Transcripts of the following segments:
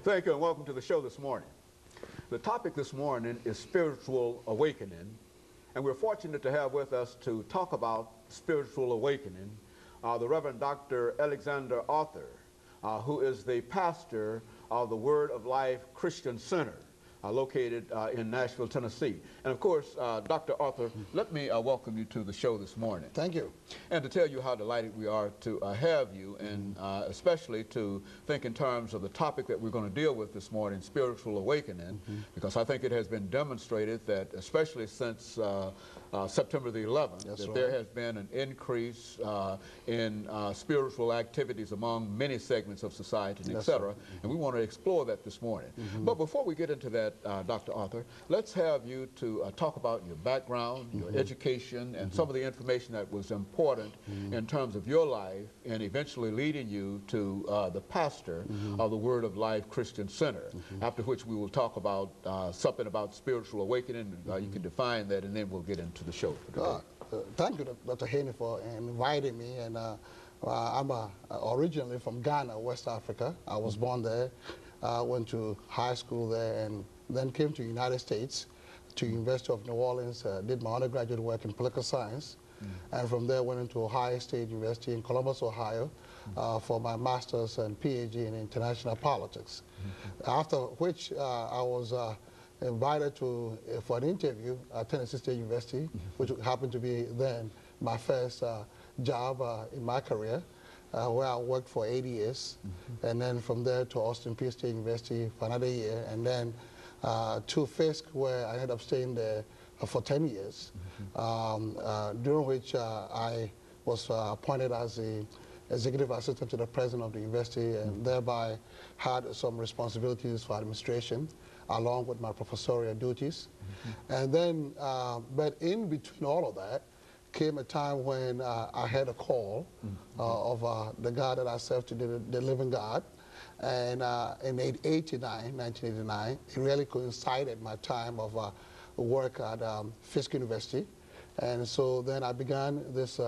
Thank you and welcome to the show this morning. The topic this morning is spiritual awakening, and we're fortunate to have with us to talk about spiritual awakening the Reverend Dr. AArthur, who is the pastor of the Word of Life Christian Center located in Nashville, Tennessee. And of course, Dr. Arthur, let me welcome you to the show this morning. Thank you. And to tell you how delighted we are to have you, and especially to think in terms of the topic that we're going to deal with this morning, spiritual awakening, because I think it has been demonstrated that, especially since September the 11th, That's that right. there has been an increase in spiritual activities among many segments of society, and et cetera. Right. And we want to explore that this morning. But before we get into that, Dr. Arthur, let's have you to talk about your background, your education, and some of the information that was important in terms of your life and eventually leading you to the pastor of the Word of Life Christian Center, after which we will talk about something about spiritual awakening. You can define that, and then we'll get into the show for today. Thank you, Dr. Haney, for inviting me. And I'm originally from Ghana, West Africa. I was born there, went to high school there, and then came to the United States, to University of New Orleans, did my undergraduate work in political science, and from there went into Ohio State University in Columbus, Ohio, for my master's and PhD in international politics. After which I was invited for an interview at Tennessee State University, which happened to be then my first job in my career, where I worked for 8 years, and then from there to Austin Peay State University for another year, and then to Fisk, where I ended up staying there for 10 years, during which I was appointed as the executive assistant to the president of the university, and thereby had some responsibilities for administration, along with my professorial duties. And then, but in between all of that, came a time when I had a call of the God that I serve, to the living God. And in 1989, it really coincided my time of work at Fisk University. And so then I began this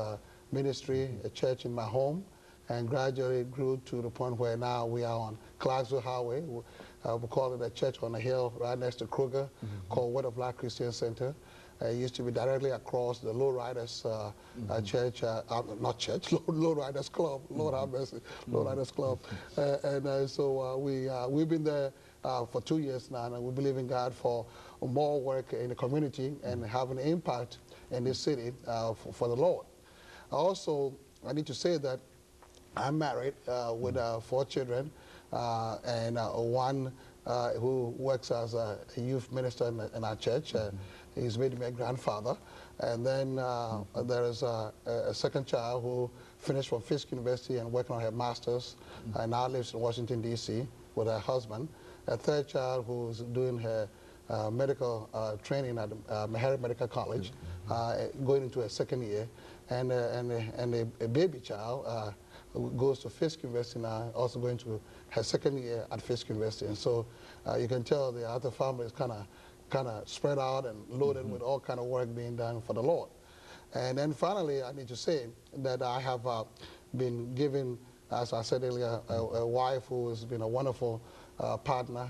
ministry, a church in my home, and gradually grew to the point where now we are on Clarksville Highway. We call it a church on a hill right next to Kruger, called Word of Life Christian Center. It used to be directly across the Lowriders church, not church, Lowriders Club, Lord have mercy, Lowriders Club. So we've been there for 2 years now, and we believe in God for more work in the community and have an impact in this city for the Lord. Also, I need to say that I'm married with 4 children, and one who works as a youth minister in our church. He's made me a grandfather. And then there is a second child who finished from Fisk University and working on her master's, and now lives in Washington, D.C. with her husband. A third child who's doing her medical training at Meharry Medical College, going into her second year. And a baby child who goes to Fisk University now, also going to her second year at Fisk University. And so you can tell the Arthur family is kind of spread out and loaded with all kind of work being done for the Lord. And then finally, I need to say that I have been given, as I said earlier, a wife who has been a wonderful partner.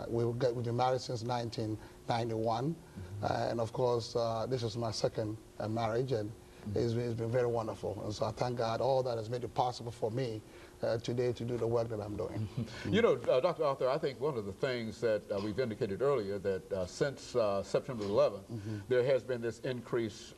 We've been married since 1991. And of course, this is my second marriage, and it's been very wonderful. And so I thank God all that has made it possible for me today to do the work that I'm doing. You know, Dr. Arthur, I think one of the things that we've indicated earlier, that since September 11th, there has been this increased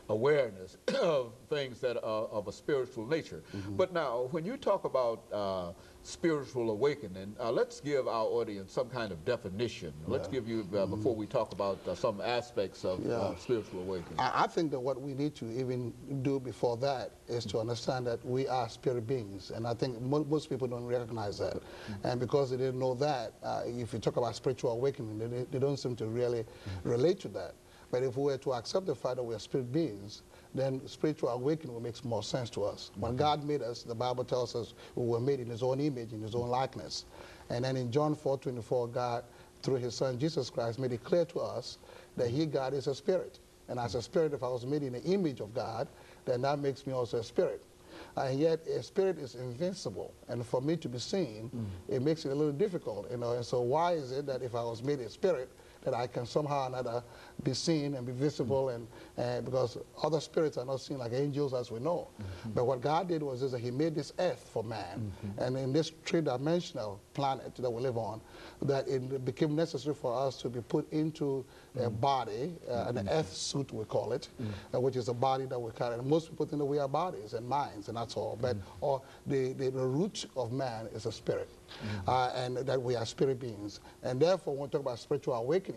awareness of things that are of a spiritual nature. But now, when you talk about spiritual awakening, let's give our audience some kind of definition. Let's give you, before we talk about some aspects of spiritual awakening. I think that what we need to even do before that is to understand that we are spirit beings, and I think most people don't recognize that. And because they didn't know that, if you talk about spiritual awakening, they don't seem to really relate to that. But if we were to accept the fact that we are spirit beings, then spiritual awakening will make more sense to us. When God made us, the Bible tells us we were made in His own image, in His own likeness. And then in John 4:24, God, through His Son Jesus Christ, made it clear to us that He, God, is a spirit. And as a spirit, if I was made in the image of God, then that makes me also a spirit. and yet a spirit is invincible. And for me to be seen, it makes it a little difficult, you know. And so why is it that if I was made a spirit, that I can somehow or another be seen and be visible, and because other spirits are not seen like angels as we know. But what God did was that he made this earth for man, and in this three-dimensional planet that we live on, that it became necessary for us to be put into a body, an earth suit we call it, which is a body that we carry. And most people think that we are bodies and minds, and that's all. But the root of man is a spirit, and that we are spirit beings. And therefore, when we talk about spiritual awakening,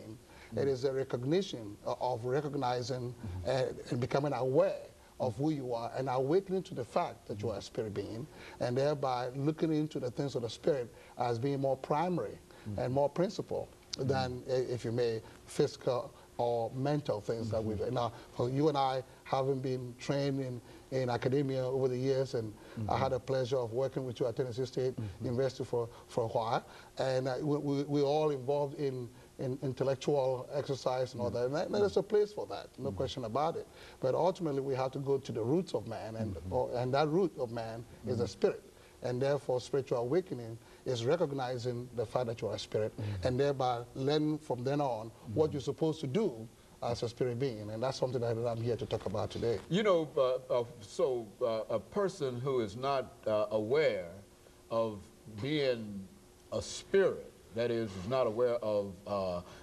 it is a recognition of recognizing and becoming aware of who you are, and awakening to the fact that you are a spirit being, and thereby looking into the things of the spirit as being more primary and more principal than, if you may, physical or mental things that we've. Now, you and I, having been trained in academia over the years, and I had the pleasure of working with you at Tennessee State University for a while, and we're all involved in intellectual exercise and all that. And there's a place for that, no question about it. But ultimately, we have to go to the roots of man, and that root of man is the spirit. And therefore, spiritual awakening is recognizing the fact that you are a spirit, and thereby learning from then on what you're supposed to do as a spirit being. And that's something that I'm here to talk about today. You know, a person who is not aware of being a spirit, that is not aware of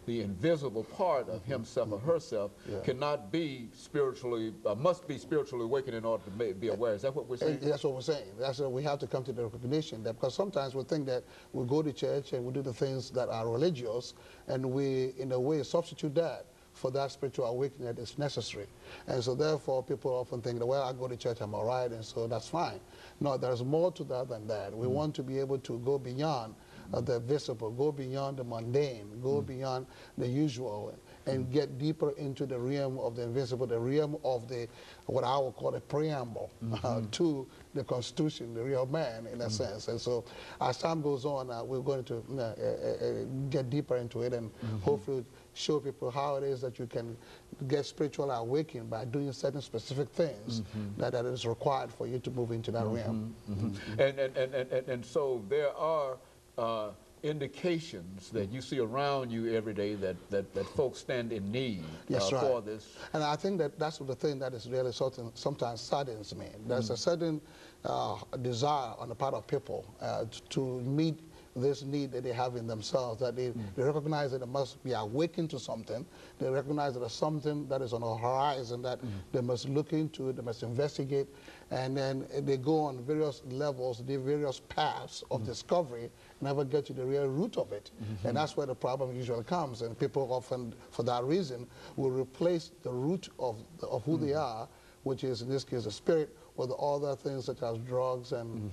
the invisible part of himself or herself, cannot be spiritually, must be spiritually awakened in order to be aware. Is that what we're saying? That's what we're saying. That's what we have to come to the recognition that, because sometimes we think that we go to church and we do the things that are religious, and we, in a way, substitute that for that spiritual awakening that is necessary. And so therefore, people often think that, well, I go to church, I'm all right, and so that's fine. No, there's more to that than that. We want to be able to go beyond the visible, go beyond the mundane, go beyond the usual, and get deeper into the realm of the invisible, the realm of the, what I would call a preamble to the Constitution, the real man, in a sense. And so as time goes on, we're going to get deeper into it, and hopefully show people how it is that you can get spiritual awakening by doing certain specific things that is required for you to move into that realm. And so there are indications that you see around you every day that folks stand in need for this. And I think that that's the thing that is really sometimes saddens me. There's a certain desire on the part of people to meet this need that they have in themselves, that they recognize that they must be awakened to something. They recognize that there's something that is on the horizon that they must look into, they must investigate, and then they go on various levels, the various paths of discovery, never get to the real root of it. And that's where the problem usually comes, and people often, for that reason, will replace the root of who they are, which is in this case the spirit, with other things such as drugs and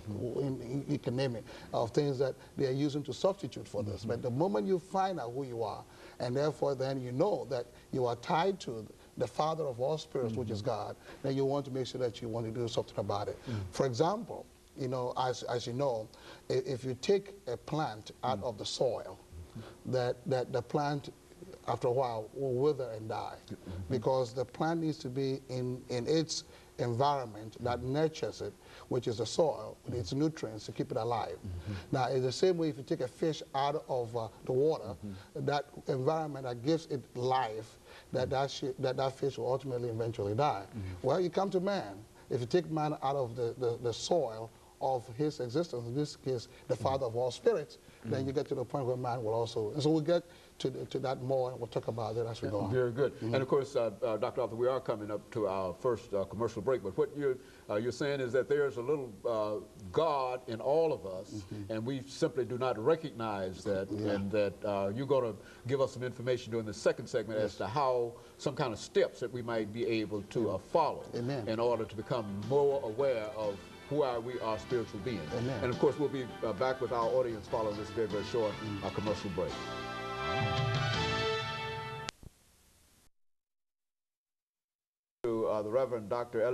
you can name it, of things that they are using to substitute for this. But the moment you find out who you are, and therefore then you know that you are tied to the Father of all spirits, which is God, then you want to make sure that you want to do something about it. For example, you know, as you know, if you take a plant out of the soil, that the plant after a while will wither and die, because the plant needs to be in its environment that nurtures it, which is the soil, with its nutrients to keep it alive. Now, in the same way, if you take a fish out of the water, that environment that gives it life, that fish will ultimately eventually die. Well, you come to man. If you take man out of the soil of his existence, in this case, the Father of all spirits, then you get to the point where man will also. And so we'll get to that more, and we'll talk about it as we go on. Very good. And of course, Dr. Arthur, we are coming up to our first commercial break, but what you're saying is that there's a little God in all of us, and we simply do not recognize that, and that you're going to give us some information during the second segment as to how some kind of steps that we might be able to follow in order to become more aware of who we are spiritual beings. And of course, we'll be back with our audience following this very, very short commercial break. To the Reverend Dr.